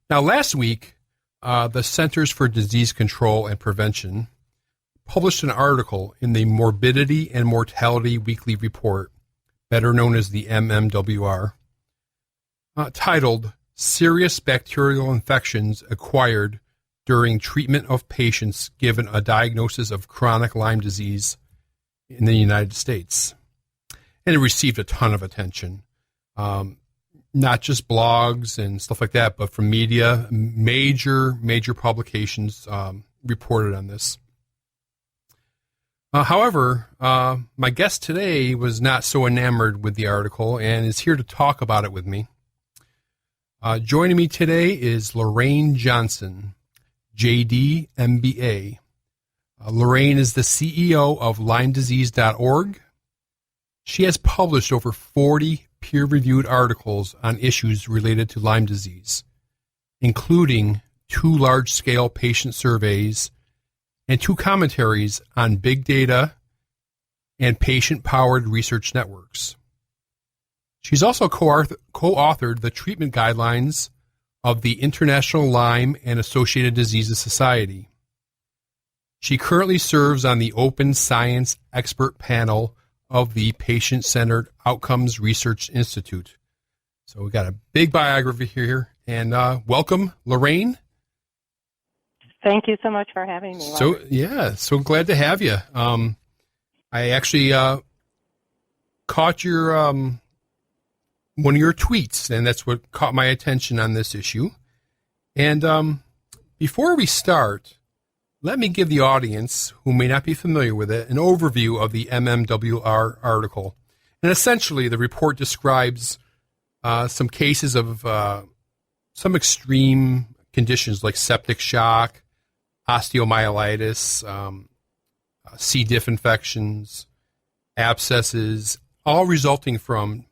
Now, last week, the Centers for Disease Control and Prevention published an article in the Morbidity and Mortality Weekly Report, better known as the MMWR, titled Serious Bacterial Infections Acquired During Treatment of Patients Given a Diagnosis of Chronic Lyme Disease in the United States. And it received a ton of attention. Not just blogs and stuff like that, but from media, major publications reported on this. However, my guest today was not so enamored with the article and is here to talk about it with me. Joining me today is Lorraine Johnson, JD, MBA. Lorraine is the CEO of LymeDisease.org. She has published over 40 peer-reviewed articles on issues related to Lyme disease, including 2 large-scale patient surveys and 2 commentaries on big data and patient-powered research networks. She's also co-authored the treatment guidelines of the International Lyme and Associated Diseases Society. She currently serves on the Open Science Expert Panel of the Patient-Centered Outcomes Research Institute. So we've got a big biography here, and welcome, Lorraine. Thank you so much for having me, Robert. So glad to have you. I actually caught your one of your tweets, and that's what caught my attention on this issue. And before we start, let me give the audience, who may not be familiar with it, an overview of the MMWR article. And essentially, the report describes some cases of some extreme conditions like septic shock, osteomyelitis, C. diff infections, abscesses, all resulting from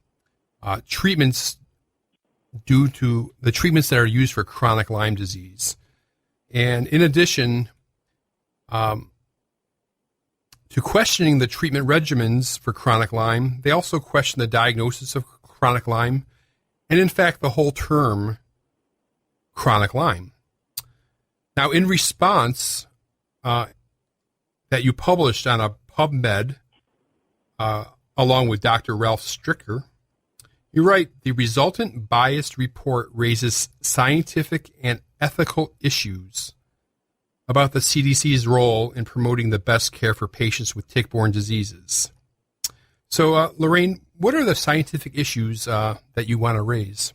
treatments due to the treatments that are used for chronic Lyme disease. And in addition to questioning the treatment regimens for chronic Lyme, they also question the diagnosis of chronic Lyme and, in fact, the whole term chronic Lyme. Now, in response that you published on a PubMed along with Dr. Ralph Stricker, you write, the resultant biased report raises scientific and ethical issues about the CDC's role in promoting the best care for patients with tick-borne diseases. So, Lorraine, what are the scientific issues that you want to raise?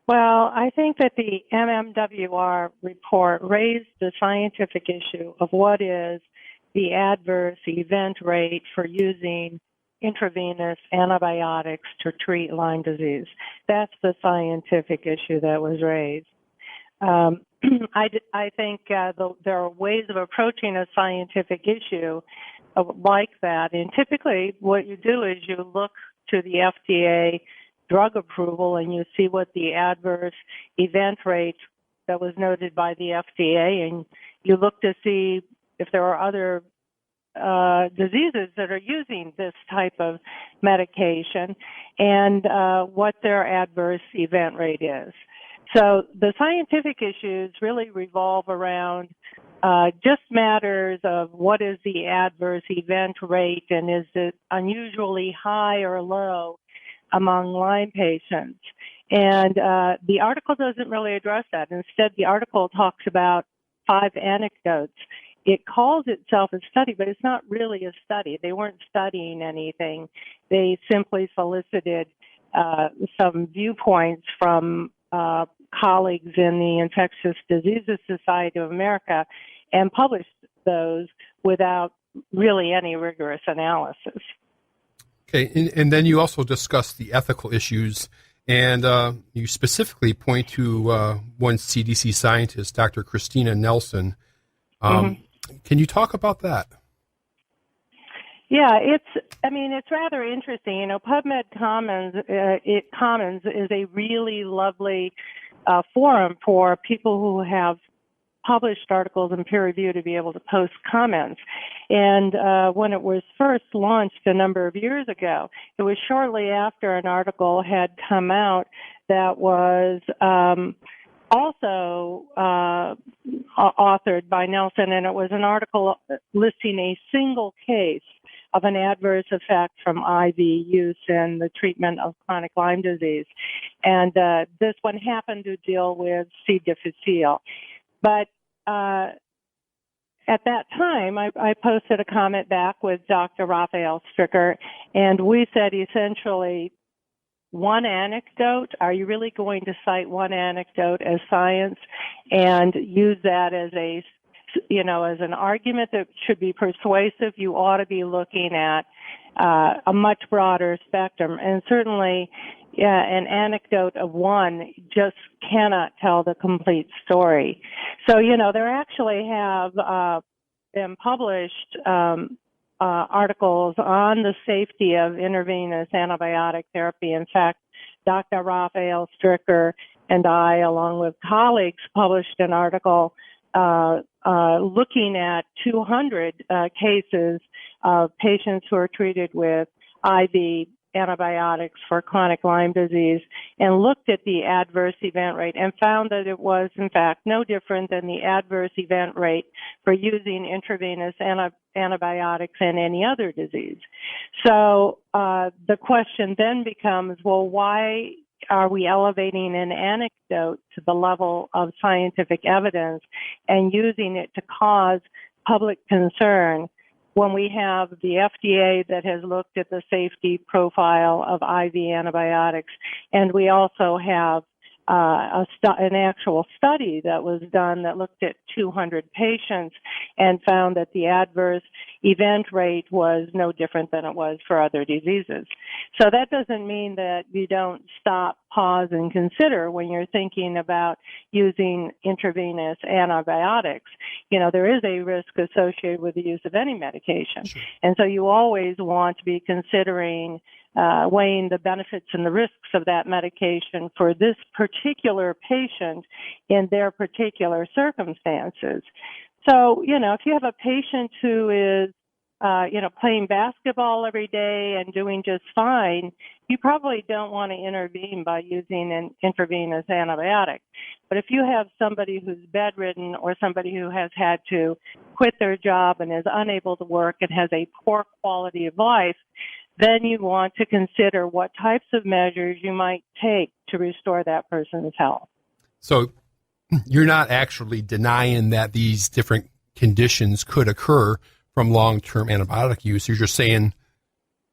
Well, I think that the MMWR report raised the scientific issue of what is the adverse event rate for using intravenous antibiotics to treat Lyme disease. That's the scientific issue that was raised. I think there are ways of approaching a scientific issue like that. And typically what you do is you look to the FDA drug approval and you see what the adverse event rate that was noted by the FDA, and you look to see if there are other diseases that are using this type of medication and what their adverse event rate is. So the scientific issues really revolve around just matters of what is the adverse event rate and is it unusually high or low among Lyme patients. And the article doesn't really address that. Instead, the article talks about 5 anecdotes. It calls itself a study, but it's not really a study. They weren't studying anything. They simply solicited some viewpoints from colleagues in the Infectious Diseases Society of America and published those without really any rigorous analysis. Okay, and then you also discuss the ethical issues, and you specifically point to one CDC scientist, Dr. Christina Nelson. Can you talk about that? Yeah, it's rather interesting. You know, PubMed Commons is a really lovely forum for people who have published articles in peer review to be able to post comments. And when it was first launched a number of years ago, it was shortly after an article had come out that was also authored by Nelson, and it was an article listing a single case of an adverse effect from IV use in the treatment of chronic Lyme disease. And this one happened to deal with C. difficile. But at that time, I posted a comment back with Dr. Raphael Stricker, and we said essentially, one anecdote, are you really going to cite one anecdote as science and use that as as an argument that should be persuasive? You ought to be looking at a much broader spectrum. And certainly, an anecdote of one just cannot tell the complete story. So, there actually have been published articles on the safety of intravenous antibiotic therapy. In fact, Dr. Raphael Stricker and I, along with colleagues, published an article looking at 200 cases of patients who are treated with IV antibiotics for chronic Lyme disease and looked at the adverse event rate and found that it was, in fact, no different than the adverse event rate for using intravenous antibiotics in any other disease. So the question then becomes, well, why are we elevating an anecdote to the level of scientific evidence and using it to cause public concern when we have the FDA that has looked at the safety profile of IV antibiotics, and we also have an actual study that was done that looked at 200 patients and found that the adverse event rate was no different than it was for other diseases. So that doesn't mean that you don't stop, pause, and consider when you're thinking about using intravenous antibiotics. There is a risk associated with the use of any medication. Sure. And so you always want to be considering weighing the benefits and the risks of that medication for this particular patient in their particular circumstances. So, if you have a patient who is, playing basketball every day and doing just fine, you probably don't want to intervene by using an intravenous antibiotic. But if you have somebody who's bedridden or somebody who has had to quit their job and is unable to work and has a poor quality of life, then you want to consider what types of measures you might take to restore that person's health. So you're not actually denying that these different conditions could occur from long-term antibiotic use. You're just saying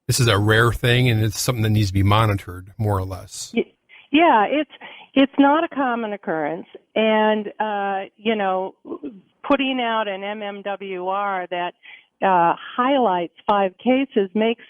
this is a rare thing and it's something that needs to be monitored, more or less. Yeah, it's not a common occurrence. And, putting out an MMWR that highlights 5 cases makes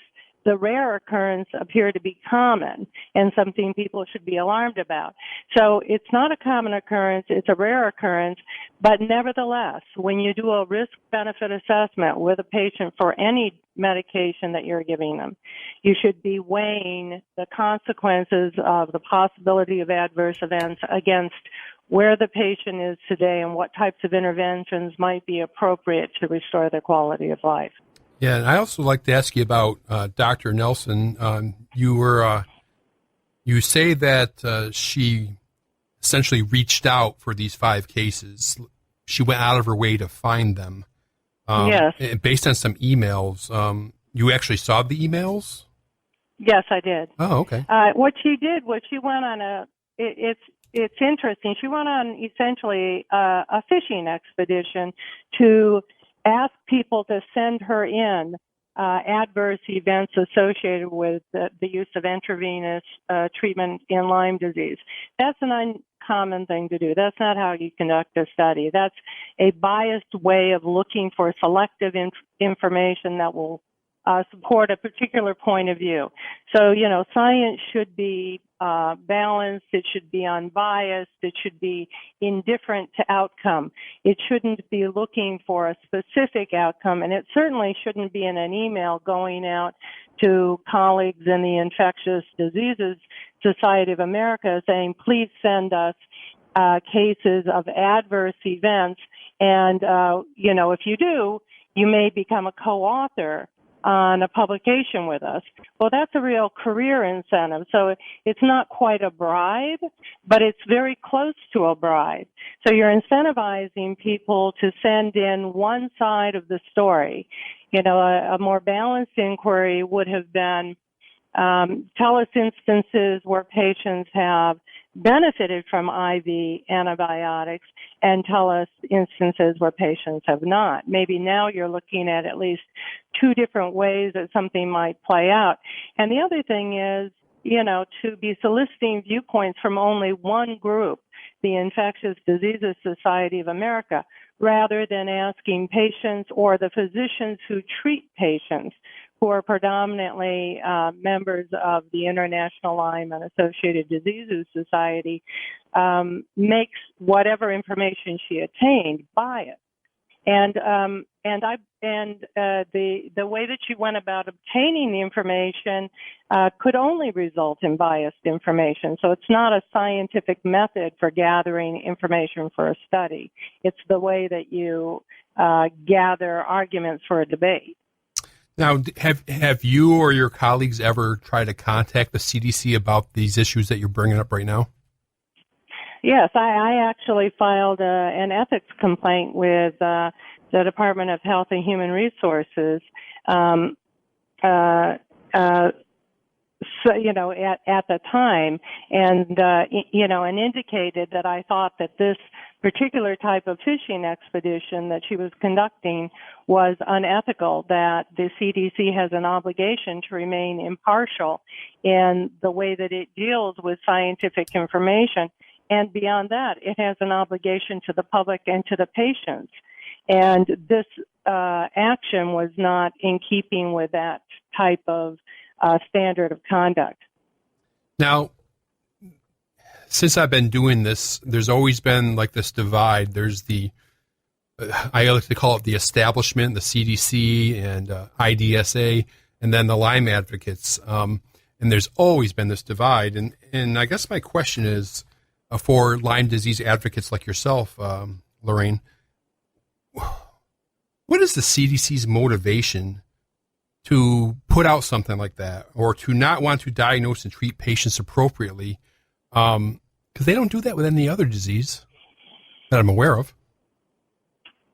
the rare occurrence appear to be common and something people should be alarmed about. So it's not a common occurrence, it's a rare occurrence, but nevertheless, when you do a risk-benefit assessment with a patient for any medication that you're giving them, you should be weighing the consequences of the possibility of adverse events against where the patient is today and what types of interventions might be appropriate to restore their quality of life. Yeah, and I also like to ask you about Dr. Nelson. You say that she essentially reached out for these 5 cases. She went out of her way to find them. Yes. Based on some emails. You actually saw the emails? Yes, I did. Oh, okay. What she did was she went on it's interesting. She went on essentially a fishing expedition to ask people to send her in adverse events associated with the use of intravenous treatment in Lyme disease. That's an uncommon thing to do. That's not how you conduct a study. That's a biased way of looking for selective information that will support a particular point of view. So, science should be balanced, it should be unbiased, it should be indifferent to outcome. It shouldn't be looking for a specific outcome, and it certainly shouldn't be in an email going out to colleagues in the Infectious Diseases Society of America saying, please send us cases of adverse events. And, if you do, you may become a co-author on a publication with us. Well, that's a real career incentive. So it's not quite a bribe, but it's very close to a bribe. So you're incentivizing people to send in one side of the story. A more balanced inquiry would have been, tell us instances where patients have benefited from IV antibiotics, and tell us instances where patients have not. Maybe now you're looking at least two different ways that something might play out. And the other thing is, to be soliciting viewpoints from only one group, the Infectious Diseases Society of America, rather than asking patients or the physicians who treat patients, who are predominantly members of the International Lyme and Associated Diseases Society, makes whatever information she attained biased. And the way that you went about obtaining the information could only result in biased information. So it's not a scientific method for gathering information for a study. It's the way that you gather arguments for a debate. Now, have you or your colleagues ever tried to contact the CDC about these issues that you're bringing up right now? Yes, I actually filed an ethics complaint with the Department of Health and Human Resources. At the time, and indicated that I thought that this particular type of fishing expedition that she was conducting was unethical, that the CDC has an obligation to remain impartial in the way that it deals with scientific information. And beyond that, it has an obligation to the public and to the patients. And this action was not in keeping with that type of standard of conduct. Now, since I've been doing this, there's always been like this divide. There's I like to call it the establishment, the CDC and IDSA, and then the Lyme advocates. And there's always been this divide. And I guess my question is, for Lyme disease advocates like yourself, Lorraine, what is the CDC's motivation to put out something like that, or to not want to diagnose and treat patients appropriately? Because they don't do that with any other disease that I'm aware of.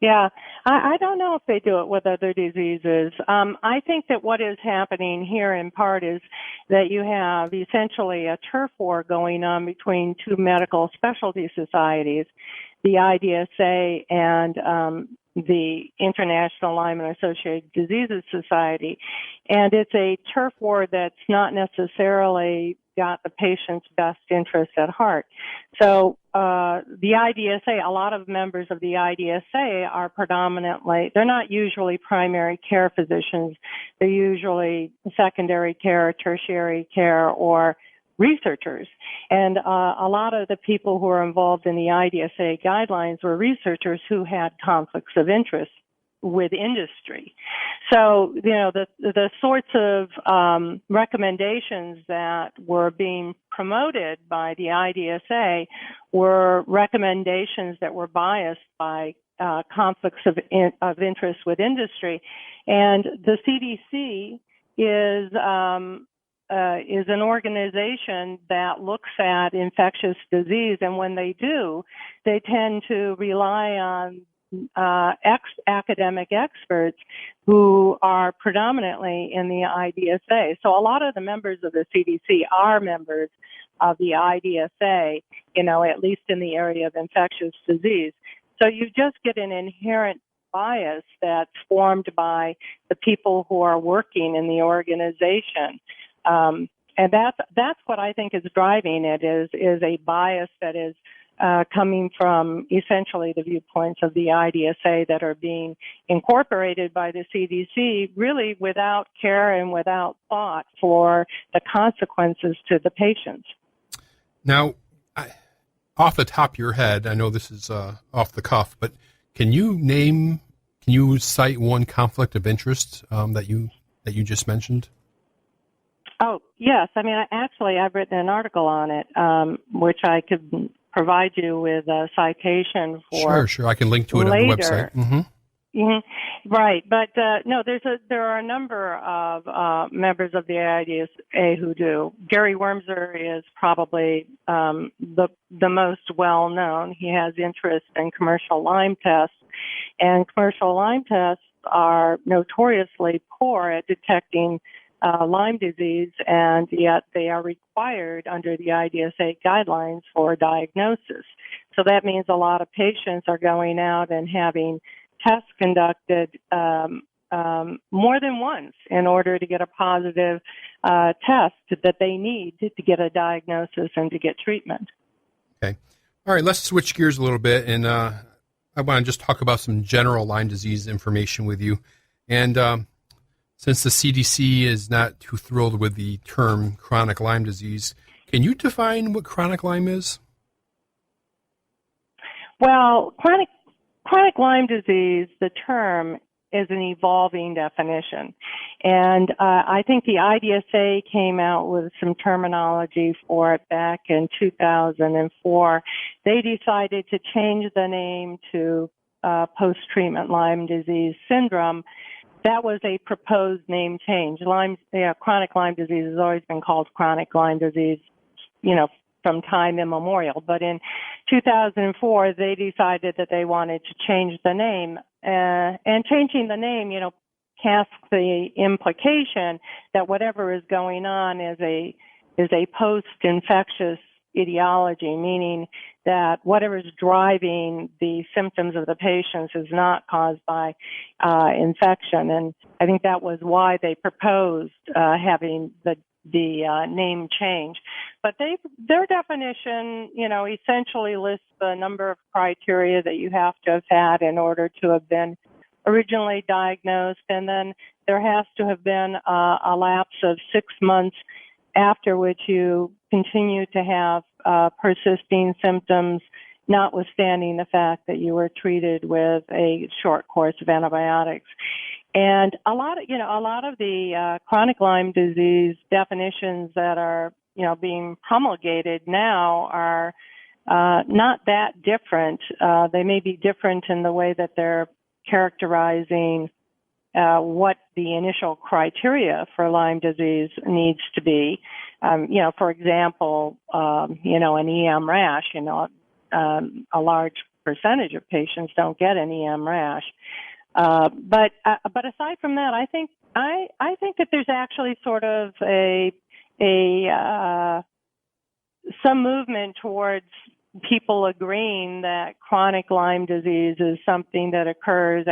Yeah, I don't know if they do it with other diseases. I think that what is happening here in part is that you have essentially a turf war going on between two medical specialty societies, the IDSA and the International Lyme and Associated Diseases Society. And it's a turf war that's not necessarily got the patient's best interest at heart. So the IDSA, a lot of members of the IDSA are predominantly, they're not usually primary care physicians. They're usually secondary care, tertiary care, or researchers. And a lot of the people who are involved in the IDSA guidelines were researchers who had conflicts of interest with industry. So, the sorts of recommendations that were being promoted by the IDSA were recommendations that were biased by conflicts of interest with industry. And the CDC is an organization that looks at infectious disease, and when they do, they tend to rely on academic experts who are predominantly in the IDSA. So a lot of the members of the CDC are members of the IDSA, at least in the area of infectious disease. So you just get an inherent bias that's formed by the people who are working in the organization. And that's what I think is driving it, is a bias that is coming from essentially the viewpoints of the IDSA that are being incorporated by the CDC, really without care and without thought for the consequences to the patients. Now, off the top of your head, I know this is off the cuff, but can you cite one conflict of interest that you just mentioned? Oh, yes. I mean, I've written an article on it, which I could provide you with a citation for Sure. I can link to it later. on the website. Mm-hmm. Right, but no, there are a number of members of the IDSA who do. Gary Wormser is probably the most well known. He has interest in commercial Lyme tests, and commercial Lyme tests are notoriously poor at detecting Lyme disease, and yet they are required under the IDSA guidelines for diagnosis. So that means a lot of patients are going out and having tests conducted more than once in order to get a positive test that they need to get a diagnosis and to get treatment. Okay. All right, let's switch gears a little bit, and I want to just talk about some general Lyme disease information with you. And since the CDC is not too thrilled with the term chronic Lyme disease, can you define what chronic Lyme is? Well, chronic Lyme disease, the term, is an evolving definition. And I think the IDSA came out with some terminology for it back in 2004. They decided to change the name to post-treatment Lyme disease syndrome. That was a proposed name change. Chronic Lyme disease has always been called chronic Lyme disease, from time immemorial. But in 2004, they decided that they wanted to change the name. And changing the name, casts the implication that whatever is going on is a post-infectious etiology, meaning that whatever is driving the symptoms of the patients is not caused by infection. And I think that was why they proposed having the name change. But their definition, essentially lists the number of criteria that you have to have had in order to have been originally diagnosed, and then there has to have been a lapse of 6 months after which you continue to have persisting symptoms, notwithstanding the fact that you were treated with a short course of antibiotics. And a lot of the chronic Lyme disease definitions that are, being promulgated now are not that different. They may be different in the way that they're characterizing what the initial criteria for Lyme disease needs to be. For example, an EM rash, a large percentage of patients don't get an EM rash. But aside from that, I think that there's actually sort of some movement towards people agreeing that chronic Lyme disease is something that occurs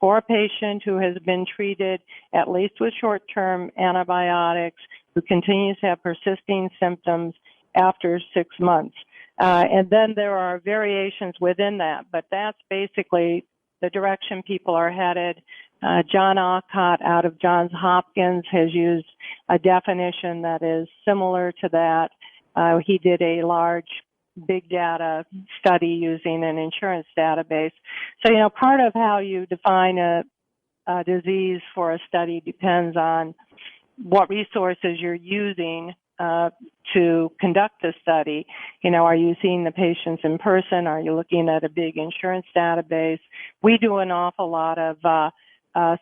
for a patient who has been treated at least with short-term antibiotics, who continues to have persisting symptoms after 6 months. And then there are variations within that, but that's basically the direction people are headed. John Alcott out of Johns Hopkins has used a definition that is similar to that. He did a large big data study using an insurance database. So, part of how you define a disease for a study depends on what resources you're using to conduct the study. Are you seeing the patients in person? Are you looking at a big insurance database? We do an awful lot of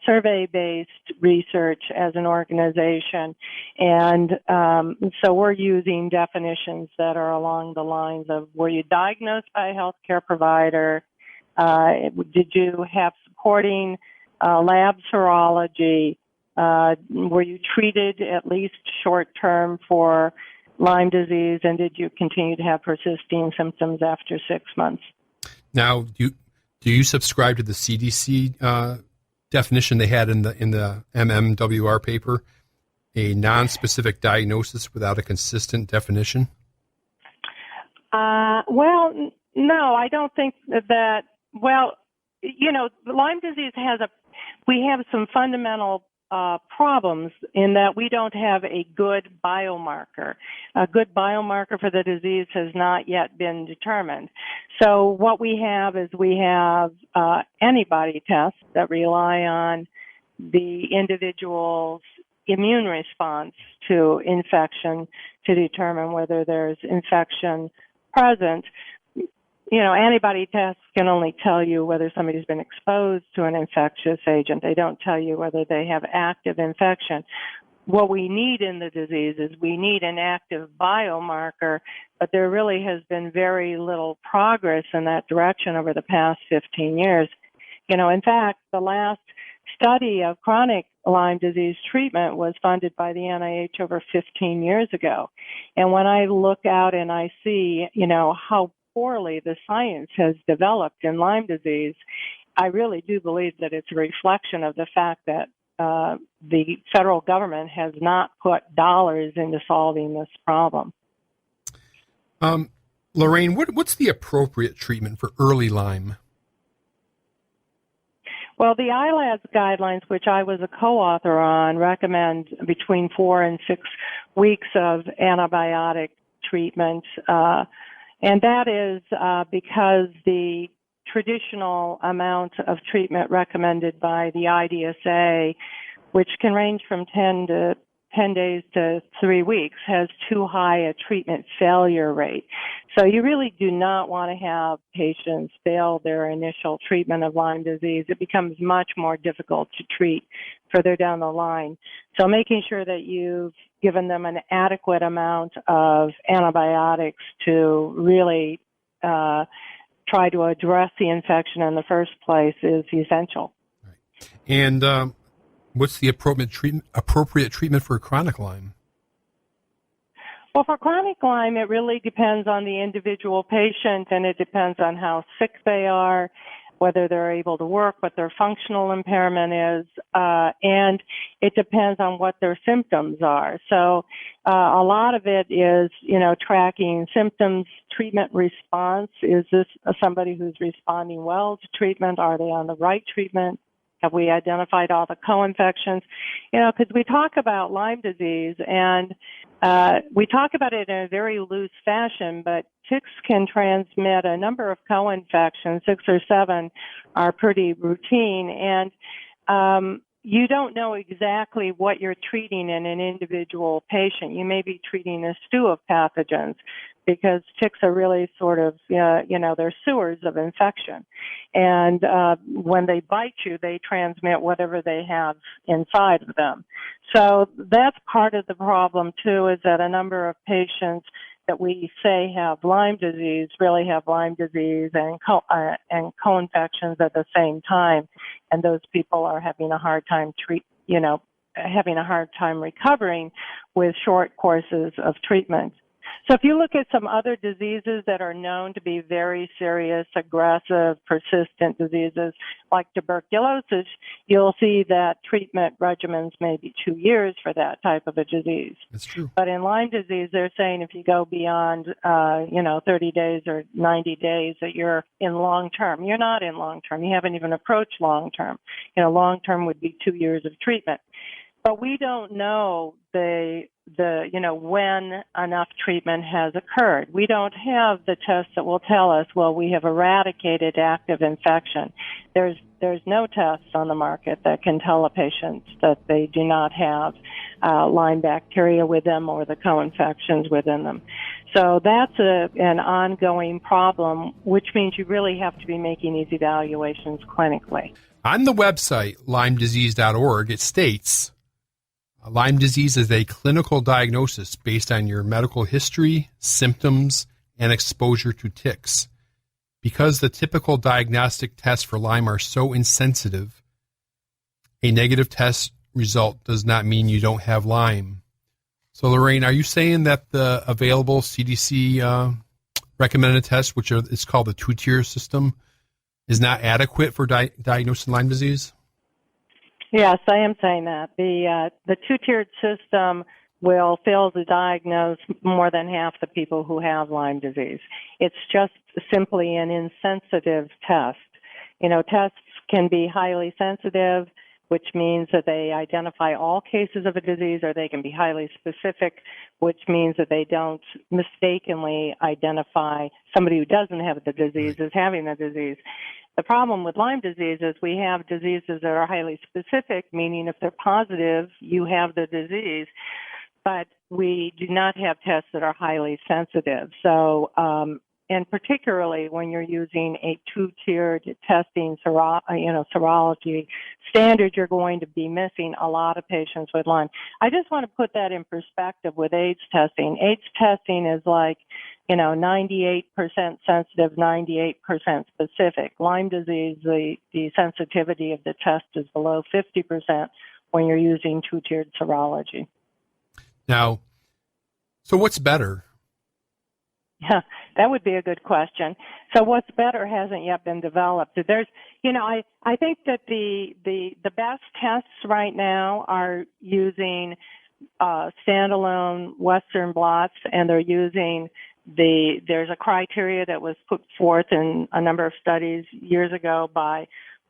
survey-based research as an organization, and so we're using definitions that are along the lines of: were you diagnosed by a healthcare provider? Did you have supporting lab serology? Were you treated at least short-term for Lyme disease, and did you continue to have persisting symptoms after 6 months? Now, do you subscribe to the CDC definition they had in the MMWR paper, a non-specific diagnosis without a consistent definition? Well, no, I don't think that. Well, Lyme disease we have some fundamental problems in that we don't have a good biomarker. A good biomarker for the disease has not yet been determined. So what we have is antibody tests that rely on the individual's immune response to infection to determine whether there's infection present. antibody tests can only tell you whether somebody's been exposed to an infectious agent. They don't tell you whether they have active infection. What we need in the disease is we need an active biomarker, but there really has been very little progress in that direction over the past 15 years. In fact, the last study of chronic Lyme disease treatment was funded by the NIH over 15 years ago. And when I look out and I see, how poorly the science has developed in Lyme disease, I really do believe that it's a reflection of the fact that the federal government has not put dollars into solving this problem. Lorraine, what's the appropriate treatment for early Lyme? Well, the ILADS guidelines, which I was a co-author on, recommend between 4 and 6 weeks of antibiotic treatment. And that is because the traditional amount of treatment recommended by the IDSA, which can range from 10 days to 3 weeks, has too high a treatment failure rate. So you really do not want to have patients fail their initial treatment of Lyme disease. It becomes much more difficult to treat further down the line. So making sure that you've given them an adequate amount of antibiotics to really try to address the infection in the first place is essential. Right. And what's the appropriate treatment for chronic Lyme? Well, for chronic Lyme, it really depends on the individual patient, and it depends on how sick they are, whether they're able to work, what their functional impairment is, and it depends on what their symptoms are. So a lot of it is, tracking symptoms, treatment response. Is this somebody who's responding well to treatment? Are they on the right treatment? Have we identified all the co-infections? Because we talk about Lyme disease, and we talk about it in a very loose fashion, but ticks can transmit a number of co-infections. 6 or 7 are pretty routine, and you don't know exactly what you're treating in an individual patient. You may be treating a stew of pathogens because ticks are really sort of, they're sewers of infection. And when they bite you, they transmit whatever they have inside of them. So that's part of the problem, too, is that a number of patients that we say have Lyme disease really have Lyme disease and co-infections at the same time, and those people are having a hard time having a hard time recovering with short courses of treatment. So if you look at some other diseases that are known to be very serious, aggressive, persistent diseases like tuberculosis, you'll see that treatment regimens may be 2 years for that type of a disease. That's true. But in Lyme disease, they're saying if you go beyond, 30 days or 90 days, that you're in long term. You're not in long term. You haven't even approached long term. Long term would be 2 years of treatment. But we don't know when enough treatment has occurred. We don't have the tests that will tell us, well, we have eradicated active infection. There's no tests on the market that can tell a patient that they do not have Lyme bacteria with them or the co-infections within them. So that's an ongoing problem, which means you really have to be making these evaluations clinically. On the website, LymeDisease.org, it states, Lyme disease is a clinical diagnosis based on your medical history, symptoms, and exposure to ticks. Because the typical diagnostic tests for Lyme are so insensitive, a negative test result does not mean you don't have Lyme. So, Lorraine, are you saying that the available CDC recommended test, which is called the 2-tier system, is not adequate for diagnosing Lyme disease? Yes, I am saying that. The 2-tiered system will fail to diagnose more than half the people who have Lyme disease. It's just simply an insensitive test. Tests can be highly sensitive, which means that they identify all cases of a disease, or they can be highly specific, which means that they don't mistakenly identify somebody who doesn't have the disease as having the disease. The problem with Lyme disease is we have diseases that are highly specific, meaning if they're positive, you have the disease, but we do not have tests that are highly sensitive. So and particularly when you're using a two-tiered testing serology standard, you're going to be missing a lot of patients with Lyme. I just want to put that in perspective with AIDS testing. AIDS testing is like, 98% sensitive, 98% specific. Lyme disease, the sensitivity of the test is below 50% when you're using two-tiered serology. Now, so what's better? Yeah, that would be a good question. So what's better hasn't yet been developed. There's, I think that the best tests right now are using standalone Western blots, and they're using there's a criteria that was put forth in a number of studies years ago by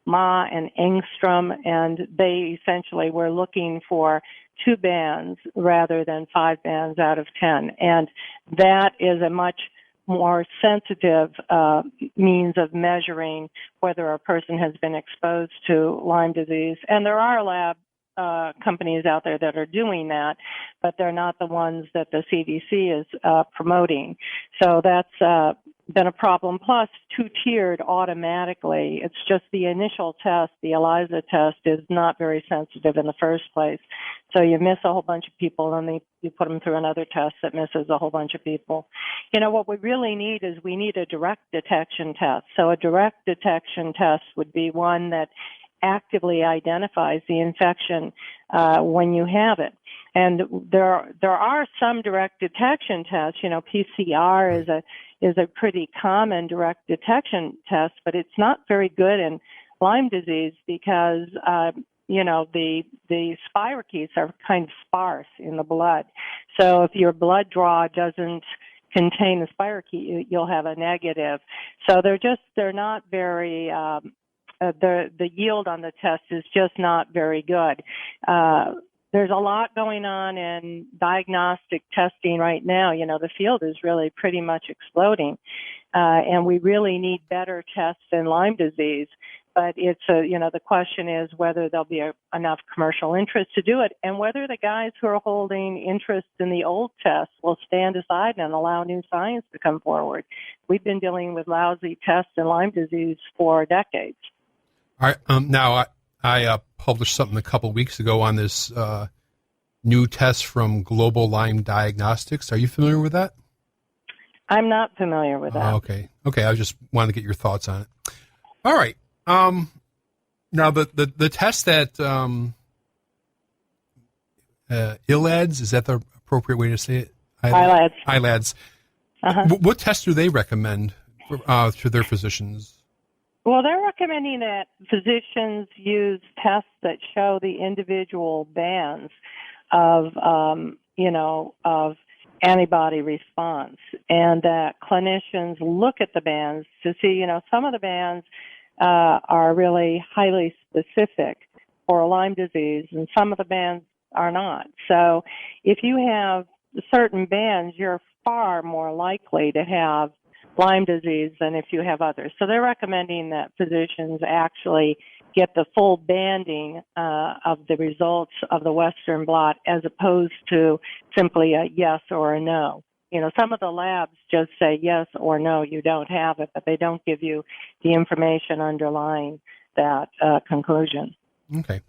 Ma and Engstrom, and they essentially were looking for 2 bands rather than 5 bands out of 10. And that is a much more sensitive means of measuring whether a person has been exposed to Lyme disease. And there are lab companies out there that are doing that, but they're not the ones that the CDC is promoting. So that's been a problem. Plus, two-tiered automatically. It's just the initial test, the ELISA test, is not very sensitive in the first place. So you miss a whole bunch of people, and then you put them through another test that misses a whole bunch of people. What we really need is we need a direct detection test. So a direct detection test would be one that actively identifies the infection when you have it. And there are some direct detection tests. PCR is a pretty common direct detection test, but it's not very good in Lyme disease because the spirochetes are kind of sparse in the blood. So if your blood draw doesn't contain the spirochete, you'll have a negative. So they're not very the yield on the test is just not very good. There's a lot going on in diagnostic testing right now. The field is really pretty much exploding, and we really need better tests in Lyme disease. But it's the question is whether there'll be enough commercial interest to do it, and whether the guys who are holding interest in the old tests will stand aside and allow new science to come forward. We've been dealing with lousy tests in Lyme disease for decades. All right. Now, I published something a couple of weeks ago on this new test from Global Lyme Diagnostics. Are you familiar with that? I'm not familiar with that. Okay. I just wanted to get your thoughts on it. All right. Now, the test that ILADS, is that the appropriate way to say it? ILADS. Uh-huh. What test do they recommend to their physicians? Well, they're recommending that physicians use tests that show the individual bands of antibody response, and that clinicians look at the bands to see, some of the bands are really highly specific for Lyme disease, and some of the bands are not. So if you have certain bands, you're far more likely to have Lyme disease than if you have others. So they're recommending that physicians actually get the full banding of the results of the Western blot as opposed to simply a yes or a no. Some of the labs just say yes or no, you don't have it, but they don't give you the information underlying that conclusion. Okay.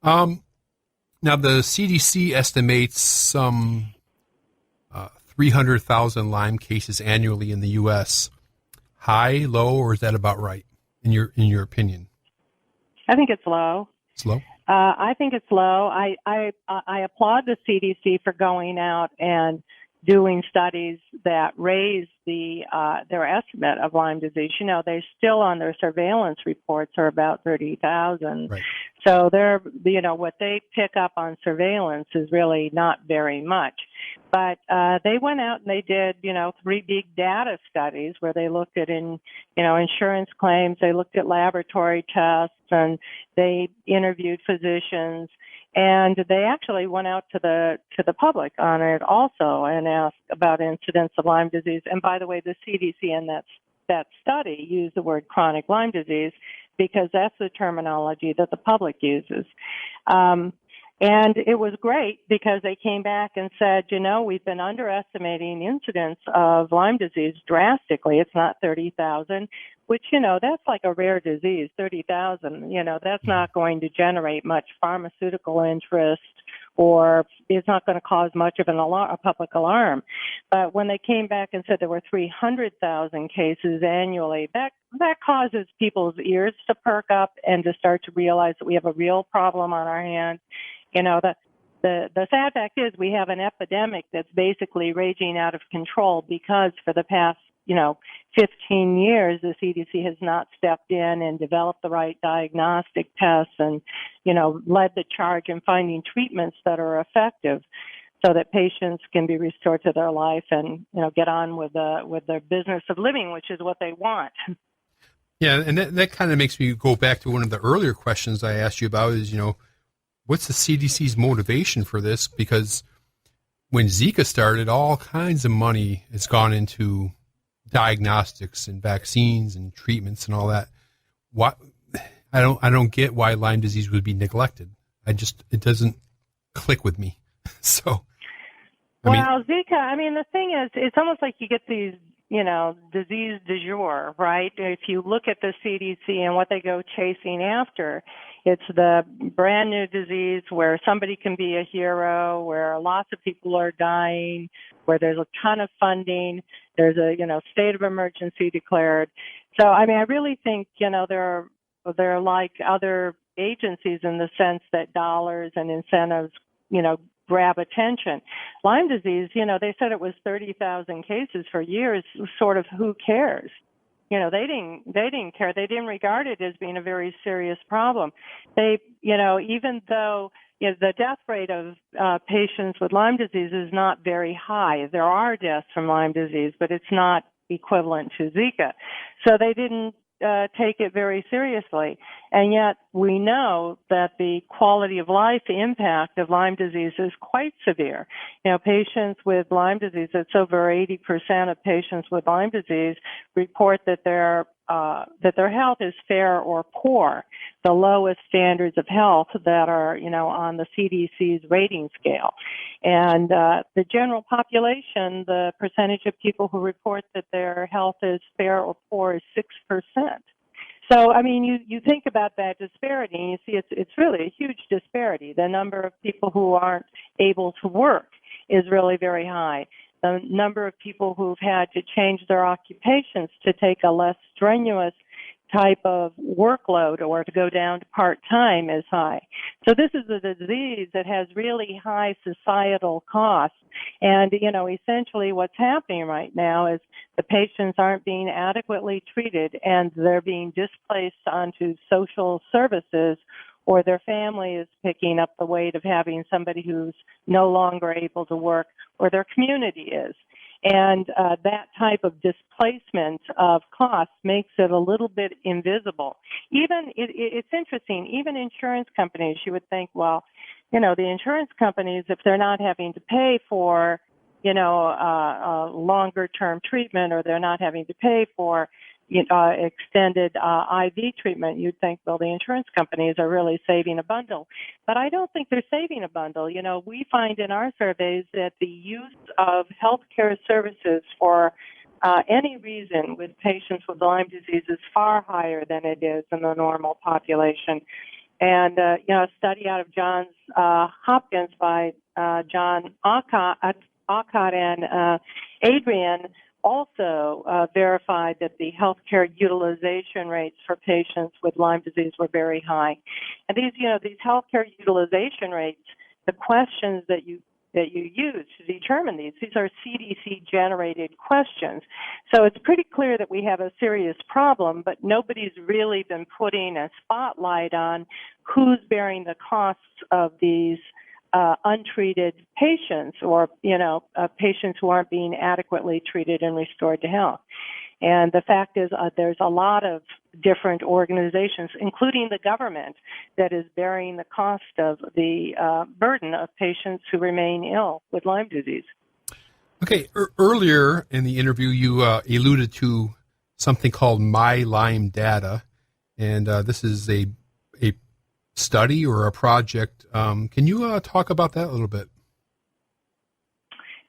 Now, the CDC estimates some 300,000 Lyme cases annually in the U.S. High, low, or is that about right in your opinion? I think it's low. It's low? I think it's low. I applaud the CDC for going out and doing studies that raise their estimate of Lyme disease. They still on their surveillance reports are about 30,000. Right. So what they pick up on surveillance is really not very much. But they went out and they did, 3 big data studies where they looked at insurance claims, they looked at laboratory tests, and they interviewed physicians. And they actually went out to the public on it also and asked about incidence of Lyme disease. And by the way, the CDC in that study used the word chronic Lyme disease because that's the terminology that the public uses. And And it was great because they came back and said, we've been underestimating the incidence of Lyme disease drastically. It's not 30,000, which, that's like a rare disease, 30,000. That's not going to generate much pharmaceutical interest, or it's not going to cause much of a public alarm. But when they came back and said there were 300,000 cases annually, that causes people's ears to perk up and to start to realize that we have a real problem on our hands. The sad fact is we have an epidemic that's basically raging out of control because for the past 15 years, the CDC has not stepped in and developed the right diagnostic tests and, led the charge in finding treatments that are effective so that patients can be restored to their life and, get on with their business of living, which is what they want. Yeah, and that kind of makes me go back to one of the earlier questions I asked you about is, what's the CDC's motivation for this? Because when Zika started, all kinds of money has gone into diagnostics and vaccines and treatments and all that. What I don't get why Lyme disease would be neglected. It doesn't click with me. So, Zika. The thing is, it's almost like you get these, disease du jour, right? If you look at the CDC and what they go chasing after, it's the brand new disease where somebody can be a hero, where lots of people are dying, where there's a ton of funding, there's a, state of emergency declared. So, I really think, they're like other agencies in the sense that dollars and incentives, grab attention. Lyme disease, they said it was 30,000 cases for years, sort of who cares? They didn't care. They didn't regard it as being a very serious problem. They, even though the death rate of patients with Lyme disease is not very high. There are deaths from Lyme disease, but it's not equivalent to Zika. So they didn't take it very seriously. And yet we know that the quality of life impact of Lyme disease is quite severe. Patients with Lyme disease, it's over 80% of patients with Lyme disease report that their health is fair or poor, the lowest standards of health that are, on the CDC's rating scale. And the general population, the percentage of people who report that their health is fair or poor is 6%. So, you think about that disparity and you see it's really a huge disparity. The number of people who aren't able to work is really very high. The number of people who've had to change their occupations to take a less strenuous type of workload or to go down to part-time is high. So this is a disease that has really high societal costs. And, essentially what's happening right now is the patients aren't being adequately treated and they're being displaced onto social services, or their family is picking up the weight of having somebody who's no longer able to work, or their community is. And that type of displacement of costs makes it a little bit invisible. It's interesting, even insurance companies, you would think, well, the insurance companies, if they're not having to pay for, a longer term treatment, or they're not having to pay for extended IV treatment, you'd think, well, the insurance companies are really saving a bundle. But I don't think they're saving a bundle. We find in our surveys that the use of healthcare services for any reason with patients with Lyme disease is far higher than it is in the normal population. And, a study out of Johns Hopkins by John Alcott and Adrian also verified that the healthcare utilization rates for patients with Lyme disease were very high. And these healthcare utilization rates, the questions that you use to determine these are CDC-generated questions. So it's pretty clear that we have a serious problem, but nobody's really been putting a spotlight on who's bearing the costs of these untreated patients, or, patients who aren't being adequately treated and restored to health. And the fact is there's a lot of different organizations, including the government, that is bearing the cost of the burden of patients who remain ill with Lyme disease. Okay, earlier in the interview, you alluded to something called My Lyme Data, and this is a study or a project. Can you talk about that a little bit?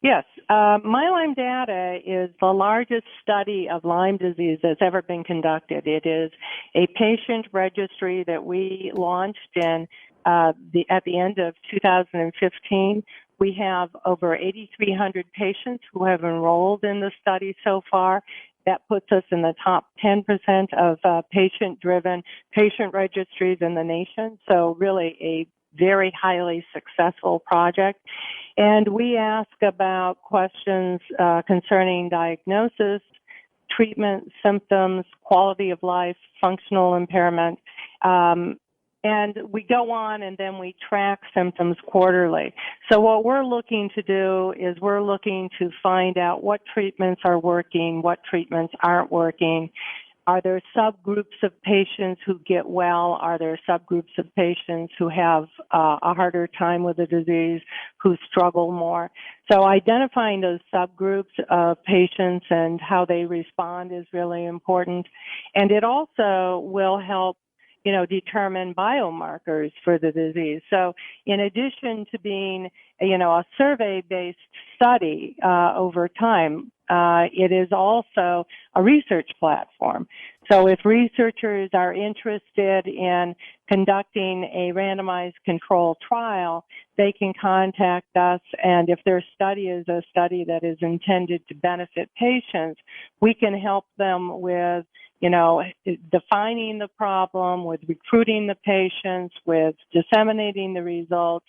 Yes. My Lyme data is the largest study of Lyme disease that's ever been conducted. It is a patient registry that we launched at the end of 2015. We have over 8,300 patients who have enrolled in the study so far. That puts us in the top 10% of patient-driven patient registries in the nation. So really a very highly successful project. And we ask about questions concerning diagnosis, treatment, symptoms, quality of life, functional impairment. And we go on and then we track symptoms quarterly. So what we're looking to do is we're looking to find out what treatments are working, what treatments aren't working. Are there subgroups of patients who get well? Are there subgroups of patients who have a harder time with the disease, who struggle more? So identifying those subgroups of patients and how they respond is really important. And it also will help determine biomarkers for the disease. So in addition to being, a survey-based study over time, it is also a research platform. So if researchers are interested in conducting a randomized controlled trial, they can contact us, and if their study is a study that is intended to benefit patients, we can help them with defining the problem, with recruiting the patients, with disseminating the results.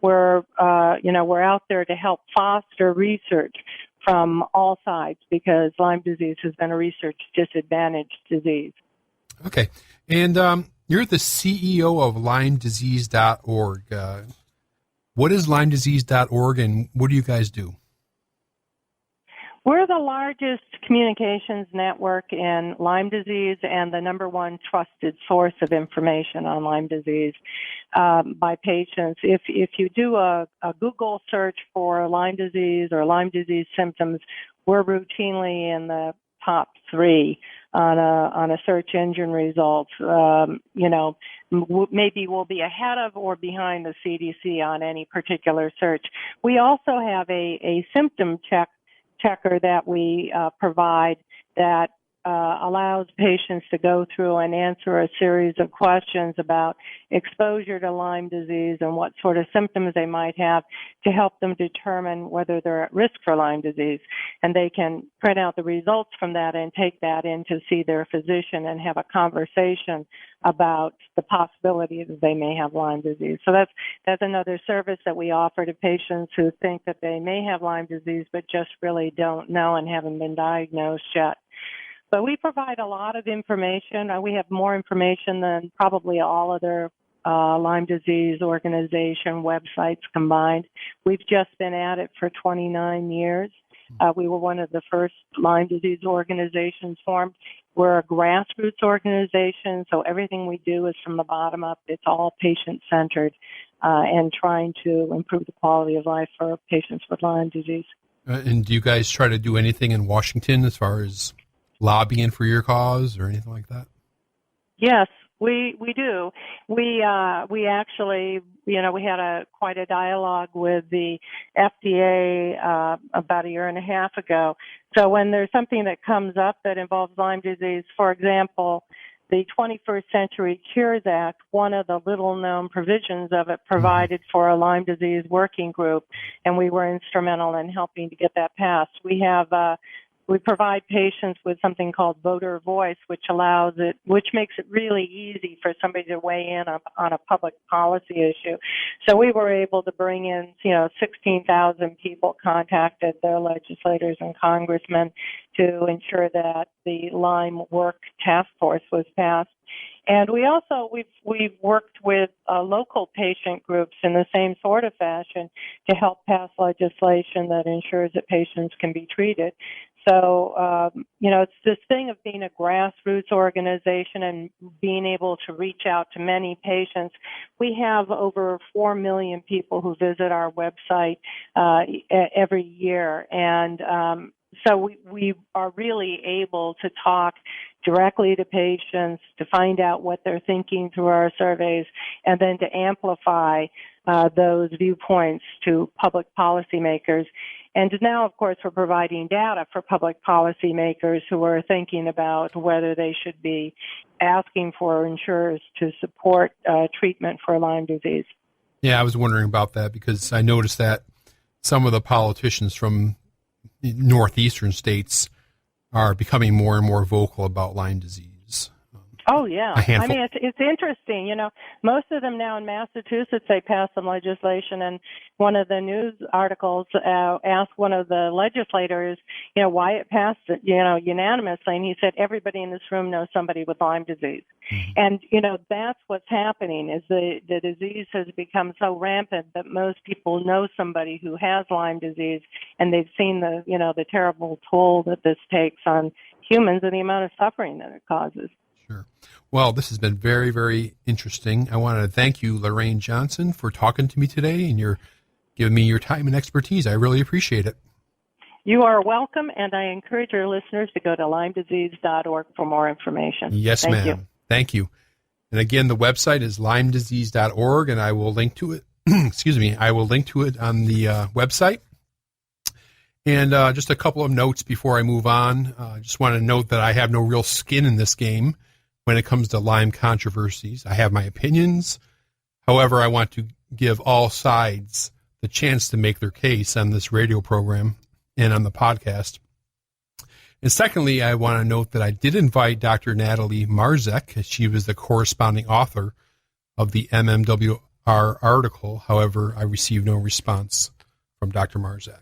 We're out there to help foster research from all sides because Lyme disease has been a research disadvantaged disease. Okay. And you're the CEO of LymeDisease.org. What is LymeDisease.org and what do you guys do? We're the largest communications network in Lyme disease and the number one trusted source of information on Lyme disease by patients. If you do a Google search for Lyme disease or Lyme disease symptoms, we're routinely in the top 3 on a search engine results. Maybe we'll be ahead of or behind the CDC on any particular search. We also have a symptom checker that we provide that allows patients to go through and answer a series of questions about exposure to Lyme disease and what sort of symptoms they might have to help them determine whether they're at risk for Lyme disease. And they can print out the results from that and take that in to see their physician and have a conversation about the possibility that they may have Lyme disease. So that's another service that we offer to patients who think that they may have Lyme disease but just really don't know and haven't been diagnosed yet. But we provide a lot of information. We have more information than probably all other Lyme disease organization websites combined. We've just been at it for 29 years. We were one of the first Lyme disease organizations formed. We're a grassroots organization, so everything we do is from the bottom up. It's all patient-centered and trying to improve the quality of life for patients with Lyme disease. And do you guys try to do anything in Washington as far as lobbying for your cause or anything like that? Yes, we do. We actually, we had quite a dialogue with the FDA about a year and a half ago. So when there's something that comes up that involves Lyme disease, for example, the 21st Century Cures Act, one of the little-known provisions of it provided for a Lyme disease working group, and we were instrumental in helping to get that passed. We provide patients with something called voter voice, which makes it really easy for somebody to weigh in on a public policy issue. So we were able to bring in, 16,000 people contacted their legislators and congressmen to ensure that the Lyme Work Task Force was passed. And we've worked with local patient groups in the same sort of fashion to help pass legislation that ensures that patients can be treated. So, it's this thing of being a grassroots organization and being able to reach out to many patients. We have over 4 million people who visit our website every year, and So we are really able to talk directly to patients, to find out what they're thinking through our surveys, and then to amplify those viewpoints to public policymakers. And now, of course, we're providing data for public policymakers who are thinking about whether they should be asking for insurers to support treatment for Lyme disease. Yeah, I was wondering about that because I noticed that some of the politicians from northeastern states are becoming more and more vocal about Lyme disease. Oh, yeah. I mean, it's interesting. You know, most of them now in Massachusetts, they passed some legislation, and one of the news articles asked one of the legislators, you know, why it passed, unanimously, and he said, everybody in this room knows somebody with Lyme disease. Mm-hmm. And, you know, that's what's happening is the disease has become so rampant that most people know somebody who has Lyme disease, and they've seen the terrible toll that this takes on humans and the amount of suffering that it causes. Sure. Well, this has been very, very interesting. I want to thank you, Lorraine Johnson, for talking to me today, and you're giving me your time and expertise. I really appreciate it. You are welcome, and I encourage your listeners to go to LymeDisease.org for more information. Yes, Thank ma'am. you. Thank you. And again, the website is LymeDisease.org, and I will link to it. Excuse me. I will link to it on the website. And just a couple of notes before I move on. I just want to note that I have no real skin in this game when it comes to Lyme controversies. I have my opinions. However, I want to give all sides the chance to make their case on this radio program and on the podcast. And secondly, I want to note that I did invite Dr. Natalie Marzek. She was the corresponding author of the MMWR article. However, I received no response from Dr. Marzek.